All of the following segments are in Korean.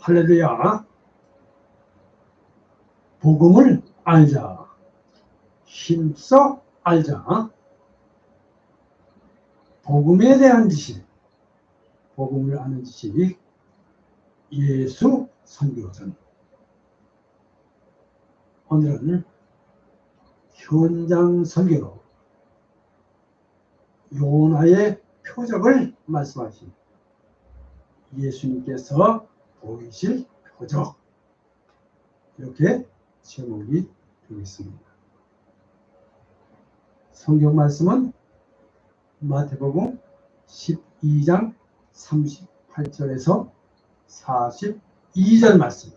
할렐루야. 복음을 알자. 힘써 알자. 복음에 대한 지식, 복음을 아는 지식, 예수 선교전. 오늘은 현장 설교로 요나의 표적을 말씀하신 예수님께서 보이실 표적, 이렇게 제목이 되겠습니다. 성경 말씀은 마태복음 12장 38절에서 42절 말씀,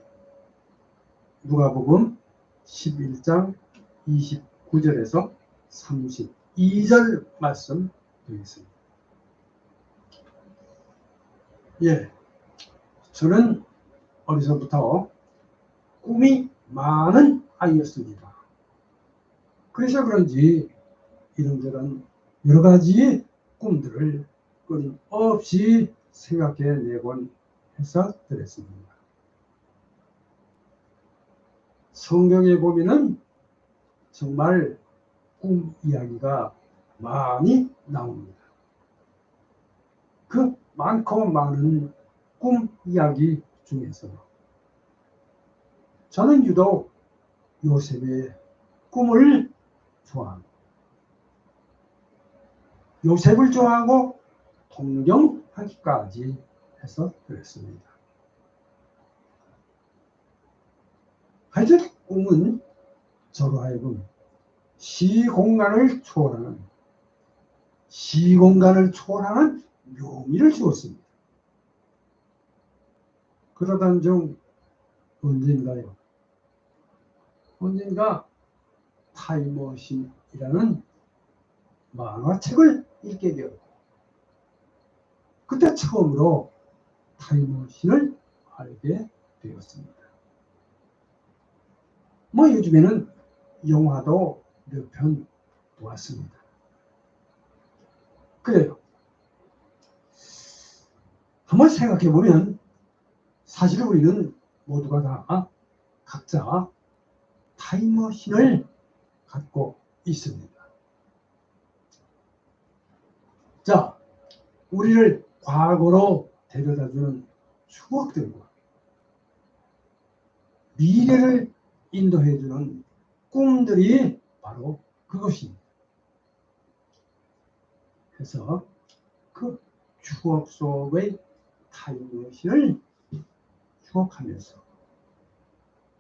누가복음 11장 29절에서 32절 말씀 되겠습니다. 예, 저는 어려서부터 꿈이 많은 아이였습니다. 그래서 그런지 이런저런 여러 가지 꿈들을 끊임없이 생각해내곤 해서 드렸습니다. 성경에 보면은 정말 꿈 이야기가 많이 나옵니다. 그 많고 많은 꿈 이야기 중에서 저는 유독 요셉의 꿈을 좋아합니다. 요셉을 좋아하고 동경하기까지 해서 그랬습니다. 하여튼 꿈은 저로 하여금 시공간을 초월하는 묘미를 주었습니다. 그러던 중 언젠가 타임머신이라는 만화책을 읽게 되었고, 그때 처음으로 타임머신을 알게 되었습니다. 요즘에는 영화도 몇 편 보았습니다. 그래요. 한번 생각해보면 사실 우리는 모두가 다 각자 타임머신을 갖고 있습니다. 자, 우리를 과거로 데려다주는 추억들과 미래를 인도해주는 꿈들이 바로 그것입니다. 그래서 그 추억 속의 타임머신을 추억하면서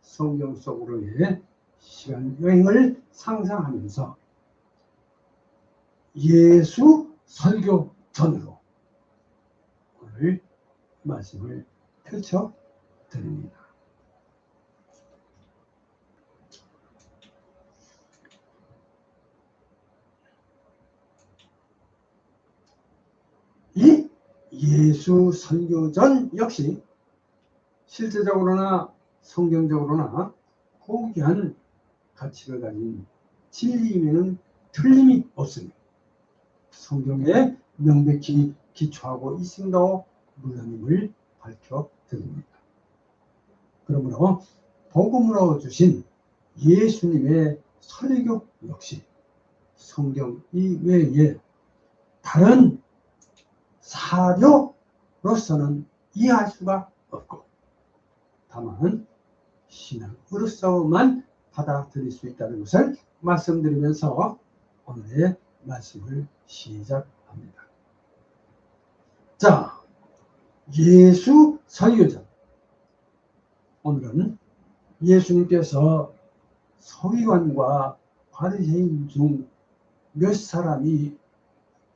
성경 속으로의 시간 여행을 상상하면서 예수 설교 전으로 오늘 말씀을 펼쳐 드립니다. 이 예수 설교전 역시 실제적으로나 성경적으로나 고귀한 가치를 가진 진리임에는 틀림이 없습니다. 성경에 명백히 기초하고 있음도 물론임을 밝혀드립니다. 그러므로 복음으로 주신 예수님의 설교 역시 성경 이외에 다른 사료로서는 이해할 수가 없고, 다만 신앙으로서만 받아들일 수 있다는 것을 말씀드리면서 오늘의 말씀을 시작합니다. 자, 예수 설교전. 오늘은 예수님께서 서기관과 바리새인 중 몇 사람이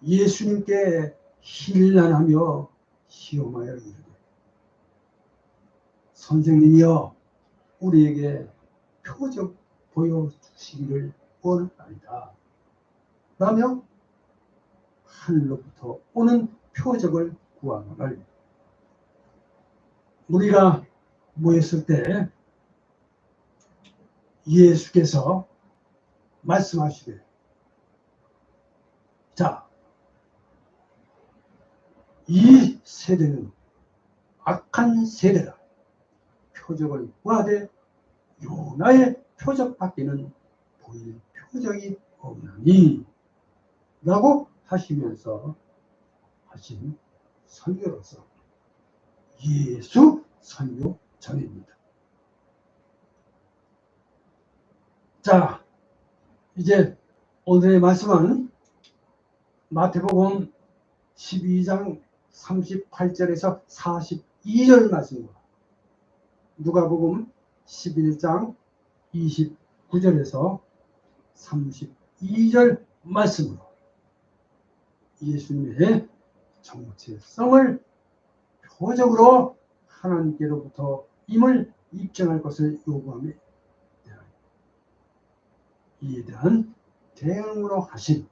예수님께 힐난하며 시험하여 이르되, 선생님이여 우리에게 표적 보여주시기를 원하나이다 라며 하늘로부터 오는 표적을 구하노를. 우리가 모였을 때 예수께서 말씀하시되, 자, 이 세대는 악한 세대다. 표적을 구하되 요나의 표적밖에는 보일 표적이 없나니 라고 하시면서 하신 설교로서 예수 설교 전입니다. 자, 이제 오늘의 말씀은 마태복음 12장 38절에서 42절 말씀과 누가복음 11장 29절에서 32절 말씀으로 예수님의 정체성을 표적으로 하나님께로부터 임을 입증할 것을 요구함에 이에 대한 대응으로 하신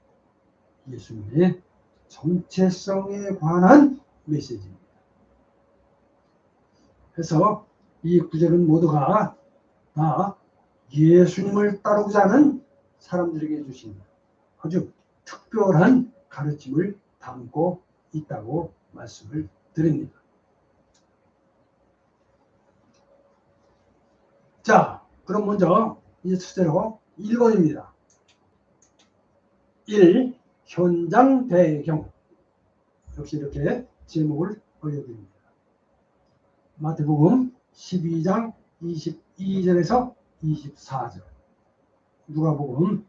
예수님의 정체성에 관한 메시지입니다. 그래서 이 구절은 모두가 다 예수님을 따르고자 하는 사람들에게 주신 아주 특별한 가르침을 담고 있다고 말씀을 드립니다. 자, 그럼 먼저 이제 첫째로 1번입니다. 1. 현장 배경. 역시 이렇게 제목을 올려드립니다. 마태복음 12장 22절에서 24절, 누가복음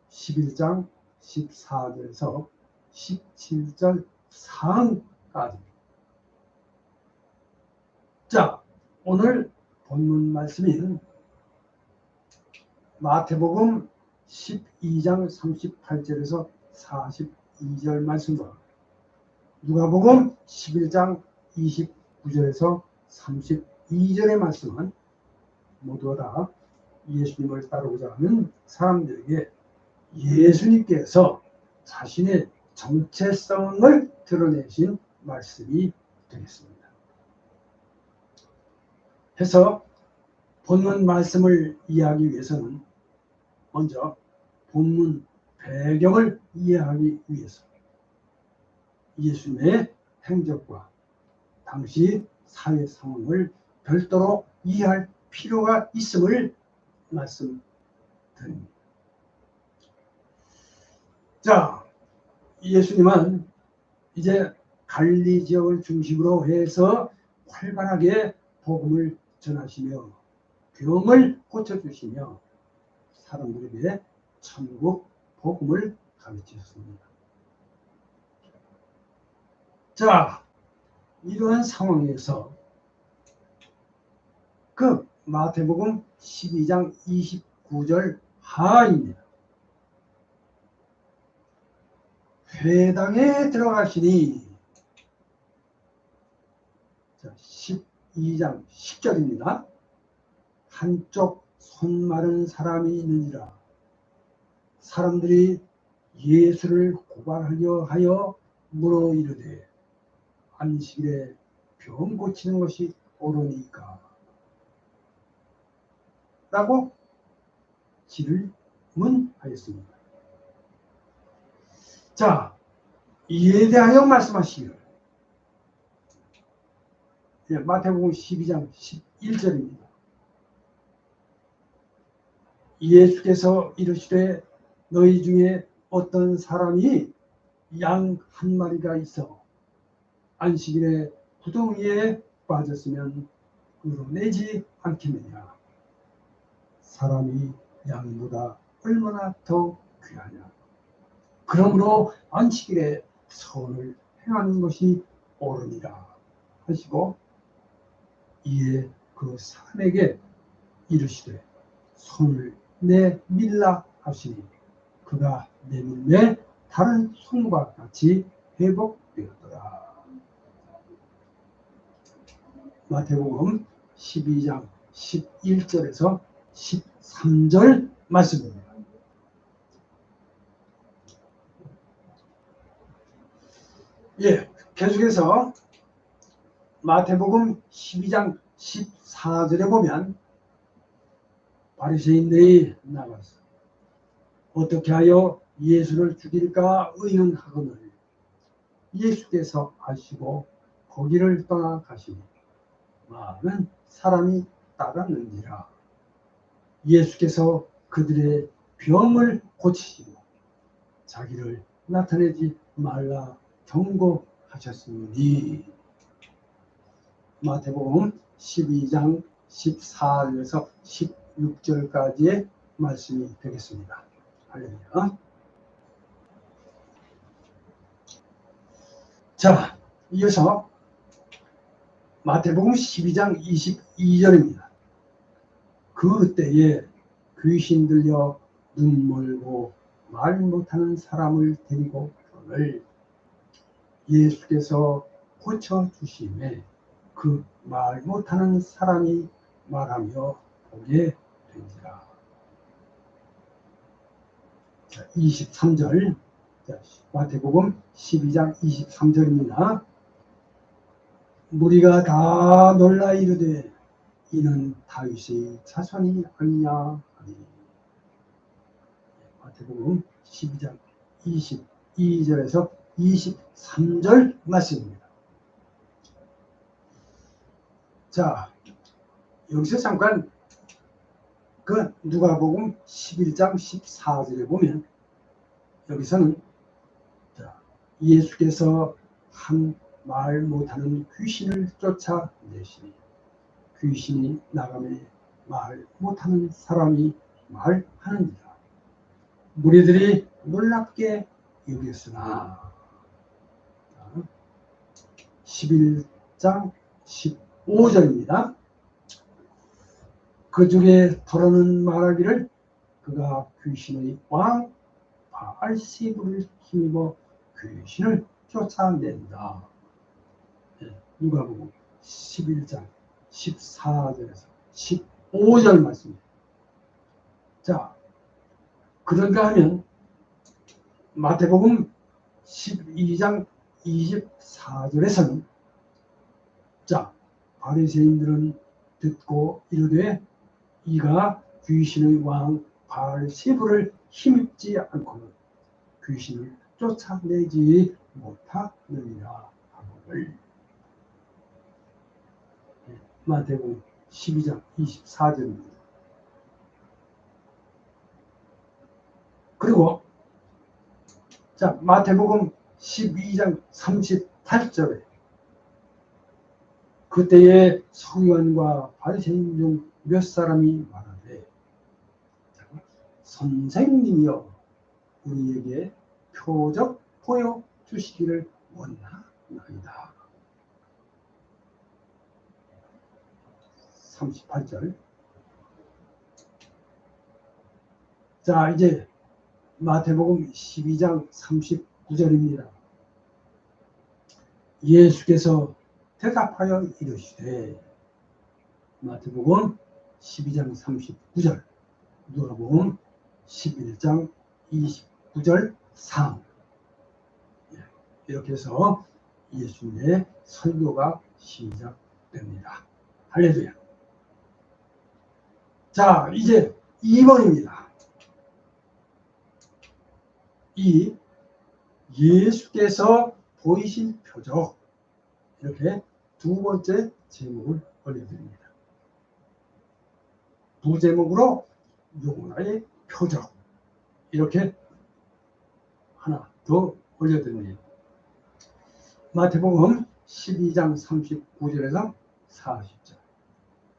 11장 14절에서 17절 상까지. 자, 오늘 본문 말씀인 마태복음 12장 38절에서 42절 말씀과 누가복음 11장 29절에서 32절의 말씀은 모두 다 예수님을 따르고자 하는 사람들에게 예수님께서 자신의 정체성을 드러내신 말씀이 되겠습니다. 해서 본문 말씀을 이해하기 위해서는 먼저 본문 배경을 이해하기 위해서 예수님의 행적과 당시 사회 상황을 별도로 이해할 필요가 있음을 말씀드립니다. 자, 예수님은 이제 갈릴리 지역을 중심으로 해서 활발하게 복음을 전하시며 병을 고쳐주시며 사람들에게 천국 복음을 가르치셨습니다. 자, 이러한 상황에서 그 마태복음 12장 29절 하입니다. 회당에 들어가시니, 자, 12장 10절입니다. 한쪽 손 마른 사람이 있느니라. 사람들이 예수를 고발하려 하여 물어 이르되 안식일에 병 고치는 것이 옳으니까 라고 질문하였습니다. 자, 이에 대하여 말씀하시기를, 마태복음 12장 11절입니다. 예수께서 이르시되 너희 중에 어떤 사람이 양 한 마리가 있어 안식일에 구덩이에 빠졌으면 끌어내지 않겠느냐. 사람이 양보다 얼마나 더 귀하냐. 그러므로 안식일에 선을 행하는 것이 옳으니라 하시고, 이에 그 사람에게 이르시되 손을 내밀라 하시니 그가 내밀매 다른 손과 같이 회복되었더라. 마태복음 12장 11절에서 13절 말씀입니다. 예, 계속해서 마태복음 12장 14절에 보면 바리새인들이 나가서 어떻게 하여 예수를 죽일까 의논하거늘 예수께서 아시고 거기를 떠나가시니 많은 사람이 따랐는지라. 예수께서 그들의 병을 고치시고 자기를 나타내지 말라 경고하셨으니. 마태복음 12장 14절에서 16절까지의 말씀이 되겠습니다. 할렐루야. 자, 이어서 마태복음 12장 22절입니다. 그때에 귀신 들려 눈 멀고 말 못하는 사람을 데리고 오늘 예수께서 고쳐주심에 그 말 못하는 사람이 말하며 보게 된지라. 자, 23절. 자, 마태복음 12장 23절입니다. 무리가 다 놀라 이르되 이는 다윗의 자손이 아니냐 하니. 마태복음 12장 22절에서 23절 말씀입니다. 자, 여기서 잠깐 그 누가복음 11장 14절에 보면 여기서는 예수께서 한 말 못하는 귀신을 쫓아내시니 귀신이 나가매 말 못하는 사람이 말하는지라. 무리들이 놀랍게 여겼으나. 11장 15절입니다. 그 중에 더러는 말하기를 그가 귀신의 왕 바알세불을 힘입어 귀신을 쫓아낸다. 누가복음 11장 14절에서 15절 말씀입니다. 자, 그런가 하면 마태복음 12장 24절에서는 자, 바리새인들은 듣고 이르되 이가 귀신의 왕 바알세불을 힘입지 않고는 귀신을 쫓아내지 못하느니라 하거늘. 마태복음 12장 24절입니다. 그리고 자, 마태복음 12장 38절에 그때에 서기관과 바리새인 중 몇 사람이 말하되 선생님이여 우리에게 표적 보여 주시기를 원하나이다. 38절. 자, 이제 마태복음 12장 39절입니다. 예수께서 대답하여 이르시되. 마태복음 12장 39절, 누가복음 11장 29절 상. 이렇게 해서 예수님의 설교가 시작됩니다. 할렐루야. 자, 이제 2번입니다. 이 예수께서 보이신 표적, 이렇게 두 번째 제목을 올려드립니다. 두 제목으로 요나의 표적, 이렇게 하나 더 올려드립니다. 마태복음 12장 39절에서 40절,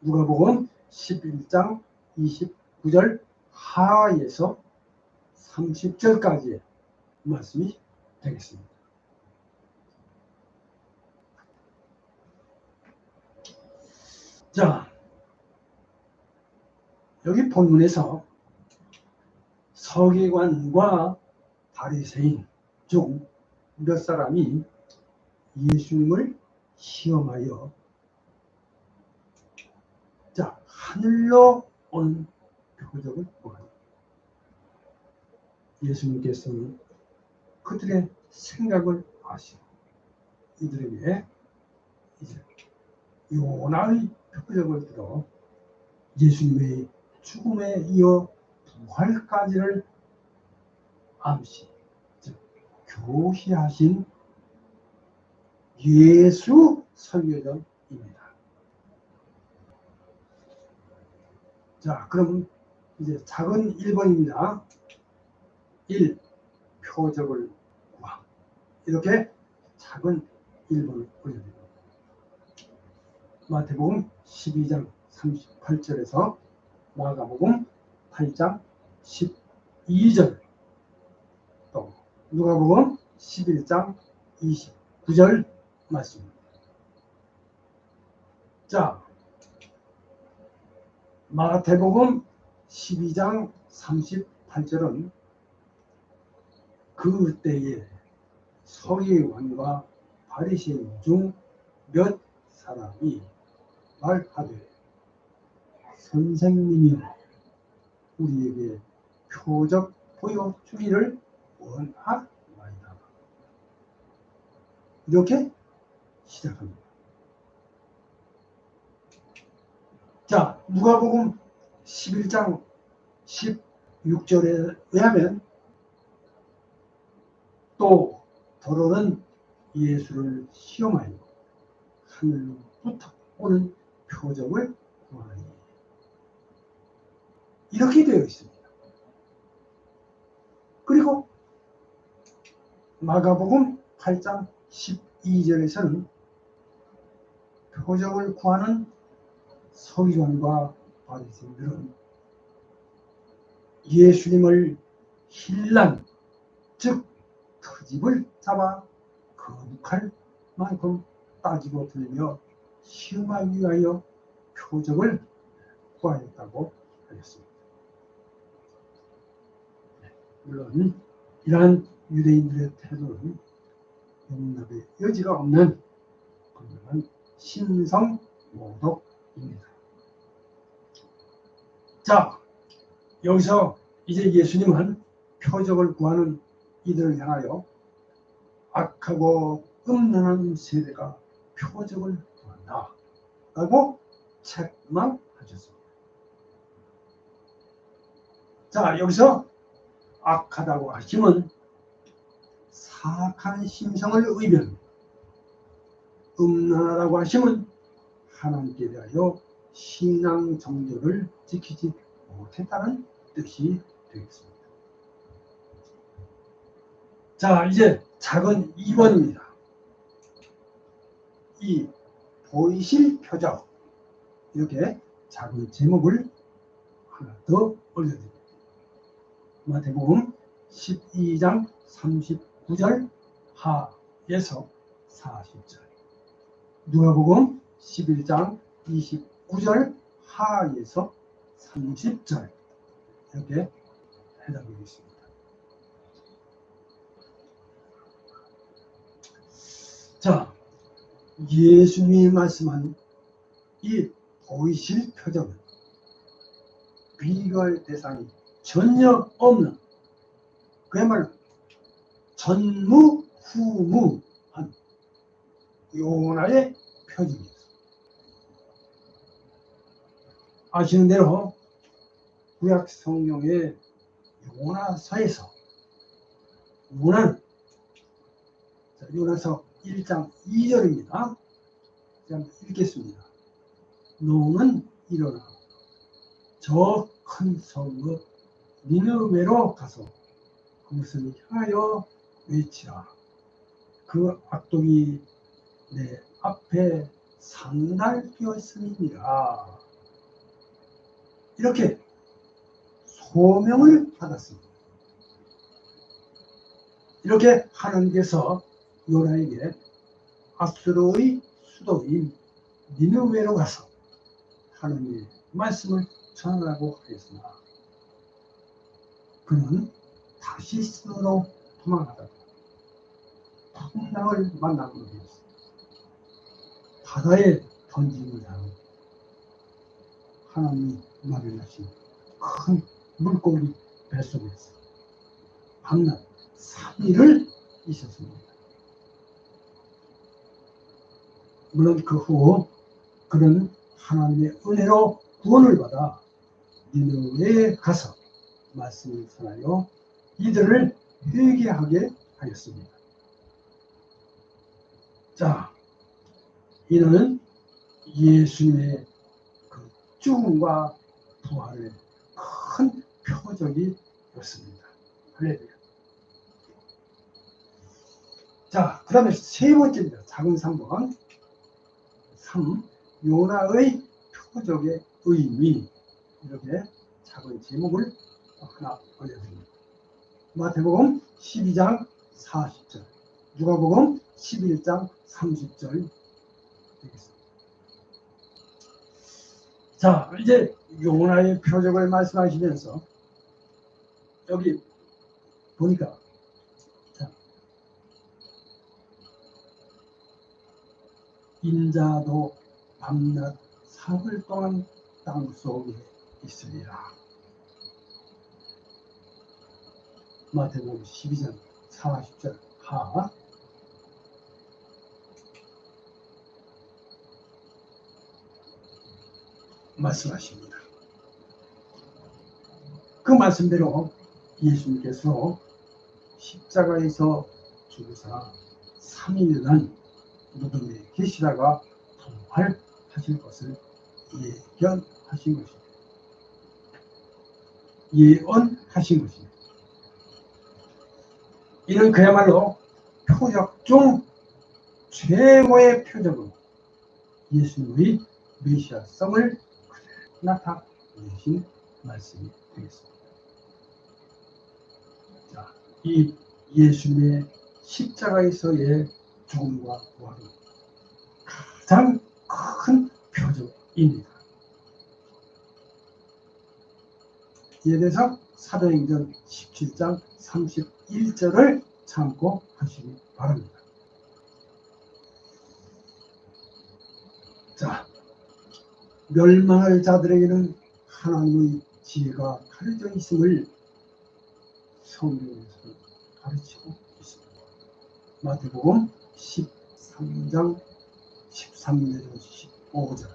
누가복음 11장 29절 하에서 30절까지의 말씀이 되겠습니다. 자, 여기 본문에서 서기관과 바리새인 중 몇 사람이 예수님을 시험하여 자, 하늘로 온 표적을 보았다. 예수님께서는 그들의 생각을 아시고 이들에게 이제 요나의 표적을 들어 예수님의 죽음에 이어 부활까지를 암시, 즉 교시하신 예수 설교전입니다. 자, 그럼 이제 작은 1번입니다. 1. 표적을 구함. 이렇게 작은 1번을 올려드립니다. 마태복음 12장 38절에서 마가복음 8장 12절, 또 누가복음 11장 29절 말씀입니다. 자, 마태복음 12장 38절은 그때에 서기관과 바리새인 중 몇 사람이 말하되 선생님이여 우리에게 표적 보여주기를 원하나이다. 이렇게 시작합니다. 자, 누가복음 11장 16절에 의하면 또 더러는 예수를 시험하여 하늘로부터 오는 표적을 구하니 이렇게 되어 있습니다. 그리고 마가복음 8장 12절에서는 표적을 구하는 서기관과 바리새인들은 예수님을 힐난, 즉 터집을 잡아 거룩할 만큼 따지고 들며 시험하기 위하여 표적을 구하였다고 하였습니다. 물론 이러한 유대인들의 태도는 용납의 여지가 없는 분명한 신성 모독입니다. 자, 여기서 이제 예수님은 표적을 구하는 이들을 향하여 악하고 음란한 세대가 표적을 구한다 라고 책망하셨습니다. 자, 여기서 악하다고 하시면 사악한 심성을 의미합니다. 음란하다고 하시면 하나님께 대하여 신앙 정도를 지키지 못했다는 뜻이 되겠습니다. 자, 이제 작은 2번입니다. 이 보이실 표적, 이렇게 작은 제목을 하나 더 올려드립니다. 마태복음 12장 39절 하에서 40절, 누가복음 11장 29절 하에서 30절, 이렇게 해당되겠습니다. 자, 예수님이 말씀한 이 보이실 표적은 비교할 대상이 전혀 없는, 그야말로 전무후무한 요나의 표적입니다. 아시는 대로 구약 성경의 요나서에서 요나는, 요나서 1장 2절입니다. 제가 읽겠습니다. 너는 일어나 저 큰 성읍 니느웨로 가서 그것을 향하여 외치라. 그 악독이 내 앞에 상달되었음이니라. 이렇게 소명을 받았습니다. 이렇게 하나님께서 요나에게 아수르의 수도인 니느웨로 가서 하나님의 말씀을 전하라고 하였으나 그는 다시스로 도망하다가 풍랑을 만나게 되었습니다. 바다에 던짐을 당하고 하나님이 마련하신 큰 물고기 뱃속에서 밤낮 3일을 있었습니다. 물론 그 후 그는 하나님의 은혜로 구원을 받아 니느웨에 가서 말씀을 전하여 이들을 회개하게 하였습니다. 자, 이는 예수님의 그 죽음과 부활의 큰 표적이었습니다. 할렐루야. 자, 그 다음에 세 번째입니다. 작은 3번. 3. 요나의 표적의 의미. 이렇게 작은 제목을 하나 올려드립니다. 마태복음 12장 40절, 누가복음 11장 30절 되겠습니다. 자, 이제 요나의 표적을 말씀하시면서 여기 보니까 자, 인자도 밤낮 사흘 동안 땅속에 있으리라. 마태복음 12장 40절 하. 말씀하십니다. 그 말씀대로 예수님께서 십자가에서 죽으사 3일간 무덤에 계시다가 부활하실 것을 예견하신 것입니다. 예언하신 것입니다. 이는 그야말로 표적 중 최고의 표적으로 예수님의 메시아성을 나타내신 말씀이 되겠습니다. 자, 이 예수님의 십자가에서의 죽음과 부활은 가장 큰 표적입니다. 이에 대해서 사도행전 17장 31절을 참고하시기 바랍니다. 자, 멸망할 자들에게는 하나님의 지혜가 가려져 있음을 성경에서 가르치고 있습니다. 마태복음 13장 13절에서 15절,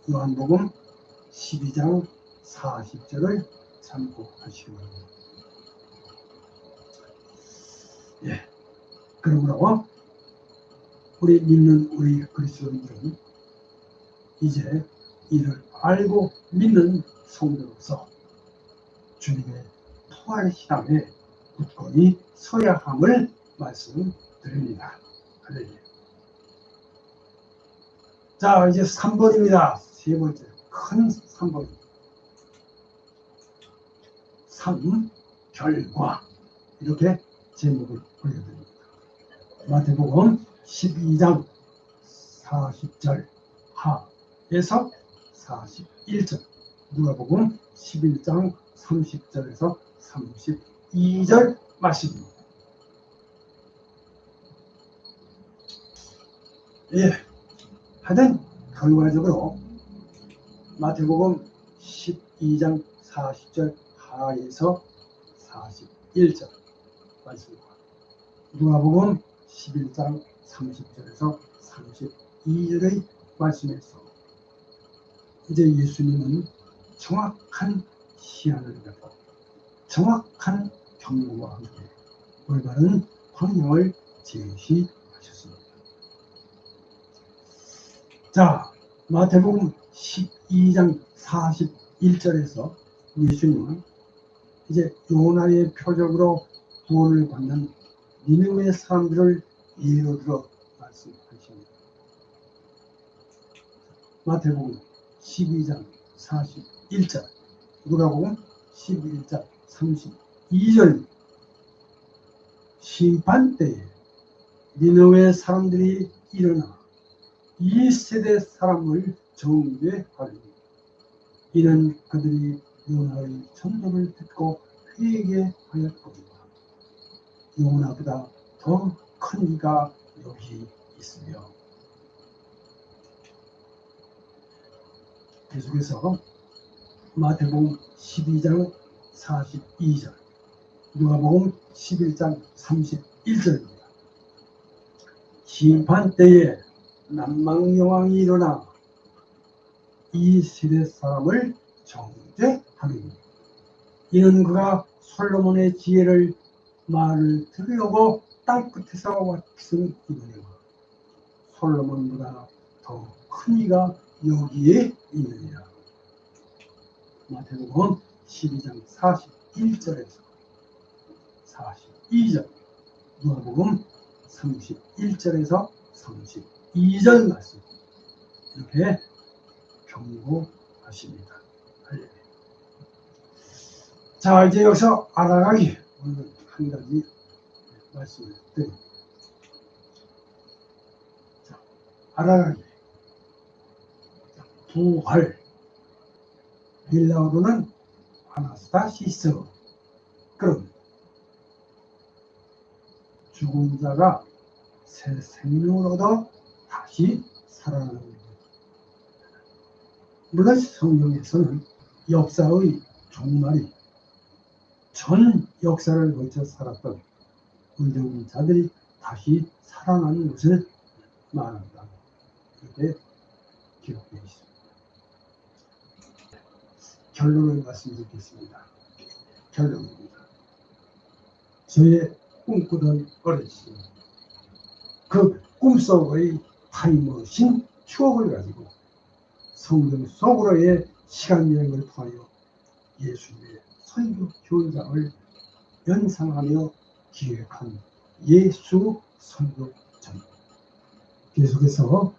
요한복음 12장 40절을 참고하시기 바랍니다. 예, 그러므로 우리 믿는 우리 그리스도인들은 이제 이를 알고 믿는 성도로서 주님의 부활신앙에 굳건히 서야 함을 말씀드립니다. 할렐루야. 자, 이제 3번입니다. 세 번째 큰 3번입니다. 3. 결과. 이렇게 제목을 올려드립니다. 마태복음 12장 40절 하에서 41절, 누가복음 11장 30절에서 32절 말씀입니다. 예, 하여튼 결과적으로 마태복음 12장 40절 하에서 41절 말씀입니다. 누가복음 11장 30절에서 32절의 말씀에서 이제 예수님은 정확한 시안을 갖고 정확한 경고와 함께 올바른 방향을 제시하셨습니다. 자, 마태복음 12장 41절에서 예수님은 이제 요나의 표적으로 구원을 받는 니느웨 사람들을 예로 들어 말씀하십니다. 마태복음 12장 41절, 누가복음 11장 32절, 심판때에 니느웨 사람들이 일어나 이 세대 사람을 정죄하리니 이는 그들이 요나의 전도를 듣고 회개하였거니와 요나보다 더 큰 이가 여기 있으며. 계속해서 마태복음 12장 42절, 누가복음 11장 31절입니다. 심판 때에 남망여왕이 일어나 이 세대 사람을 정죄하리니 이는 그가 솔로몬의 지혜를 말을 들으려고 땅끝에서 왔은 이거니와 솔로몬보다 더 큰 이가 여기에 있느니라. 마태복음 12장 41절에서 42절, 누가복음 31절에서 32절 말씀 이렇게 경고하십니다. 자, 이제 여기서 알아가기 오늘 한 가지 말씀을 드립니다. 자, 알아가기 부활, 헬라어로는 아나스타시스. 그럼 죽은 자가 새 생명을 얻어 다시 살아나는 것. 물론 성경에서는 역사의 종말이 전 역사를 거쳐 살았던 의로운 자들이 다시 살아나는 것을 말한다. 이렇게 기록되어 있습니다. 결론을 말씀드리겠습니다. 결론입니다. 저의 꿈꾸던 어린 시절, 그 꿈속의 타임머신 추억을 가지고 성경 속으로의 시간여행을 통하여 예수님의 설교 교장을 연상하며 기획한 예수 설교전, 계속해서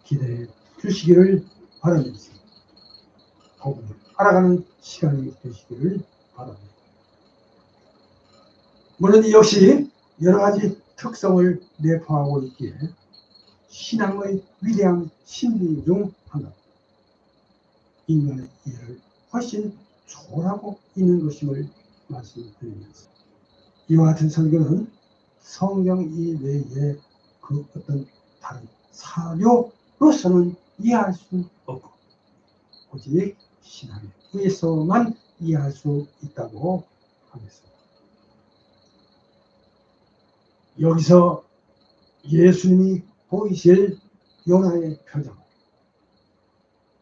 기대해 주시기를 바라면서 복음을 알아가는 시간이 되시기를 바랍니다. 물론 이 역시 여러 가지 특성을 내포하고 있기에 신앙의 위대한 신비 중 하나, 인간의 이해를 훨씬 초월하고 있는 것임을 말씀드리면서, 이와 같은 설교는 성경 이외에 그 어떤 다른 사료로서는 이해할 수 없고 오직 신앙에 의해서만 이해할 수 있다고 하겠습니다. 여기서 예수님이 보이실 요나의 표정,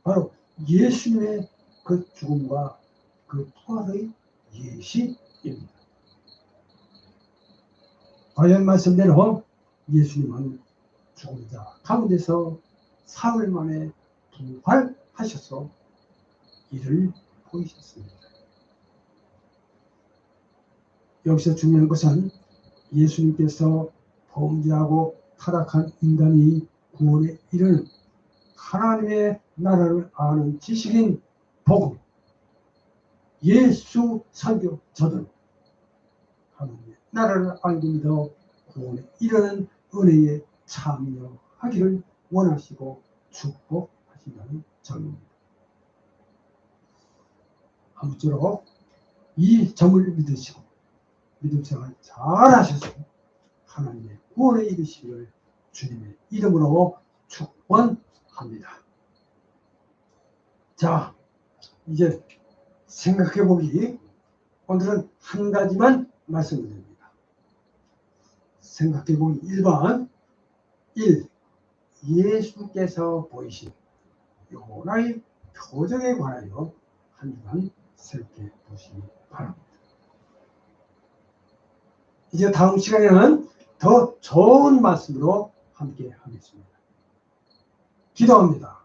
바로 예수님의 그 죽음과 그 부활의 예시입니다. 과연 말씀대로 예수님은 죽은 자 가운데서 사흘 만에 부활하셔서 이를 보이셨습니다. 여기서 중요한 것은 예수님께서 범죄하고 타락한 인간이 구원에 이르는 하나님의 나라를 아는 지식인 복음, 예수 설교 저들, 하나님의 나라를 알고 믿어 구원에 이르는 은혜에 참여하기를 원하시고 축복하신다는 점입니다. 아무쪼록 이 점을 믿으시고 믿음 생활 잘 하셔서 하나님의 구원에 이르시기를 주님의 이름으로 축원합니다. 자, 이제 생각해보기, 오늘은 한 가지만 말씀드립니다. 생각해보기 1번, 1. 예수께서 보이신 요나의 표정에 관하여 한 주간 생각해 보시기 바랍니다. 이제 다음 시간에는 더 좋은 말씀으로 함께 하겠습니다. 기도합니다.